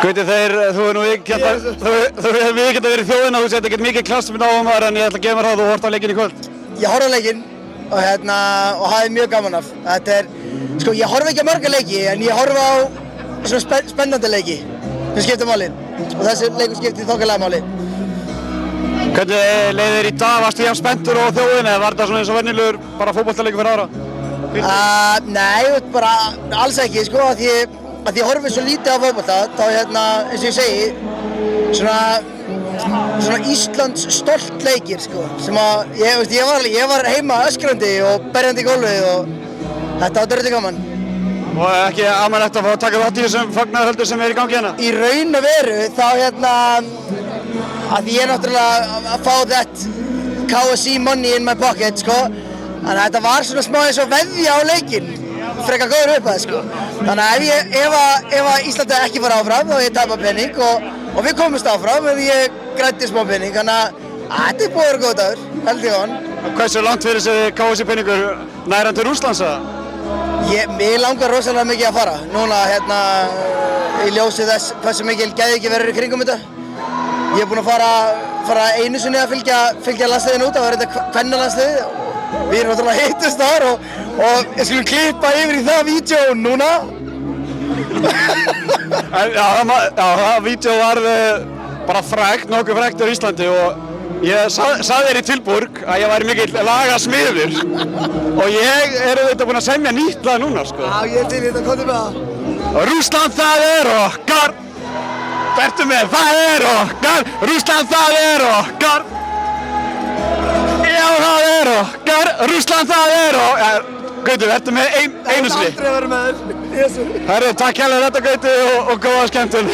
Gauti, þú hefur nú ekki verið þjóðina, þú sett ekkert mikið klassmynd á maður en ég ætla að gefa mér það að þú hort á leikinn í kvöld. Ég horfði á leikinn og hafði mjög gaman af. Sko, ég horfi ekki á marga leiki en ég horfi á svona spennandi leiki sem skipta máli og þessi leikur skipti þokkalega máli. Hvernig leið þér í dag? Varstu jafn spenntur á þjóðinni eða var þetta svona eins og venjulegur bara fótboltaleikur fyrir ára? Nei, bara alls ekki, sko, að ég horfi svo lítið á fótbolta, þá eins og ég segi, svona Íslands stolt leikir, sko, sem að, ég var heima öskrandi og berjandi í gólfið og þetta var drullu gaman. Og ekki aðmælegt að fá að taka þátt í þessum fagnaðarhöldum sem er í gangi hérna? Í raun og veru, þá að ég er náttúrulega að fá that KSI money in my pocket, sko, þannig að þetta var svona smá eins og veðja á leikinn. Frekar góður upp að það, sko. Þannig að ef að Íslandi ekki fara áfram þá ég tapa pening og við komumst áfram en ég græddi smá pening, þannig að þetta er búið að vera góð dagur, held ég on. Hversu langt fyrir þessi KSI peningur nær hann til Rússlands eða? Mér langar rosalega mikið að fara, núna í ljósi þess hversu mikil geðviki verður í kringum þetta. Ég er búinn að fara einu sinni að fylgja landsliðinu út, það var þetta kvennalandsliðið. Við erum náttúrulega hittust þar og ég skulum klippa yfir í það vídeo núna. Það vídeo var bara frægt, nokkuð frægt á Íslandi og ég sagði þér í Tilburg að ég væri mikill lagasmiður og ég er auðvitað búinn að semja nýtt lag núna, sko. Já, ég er til í þetta, komdu með það. Rússland, það er okkar! Vertu með, það er okkar! Rússland, það er okkar! Já, það er okkar! Rússland, það er okkar! Gauti, vertu með einu sinni. Það er aldrei að vera með þér. Herru, takk hérlega þetta, Gauti, og góða skemmtun.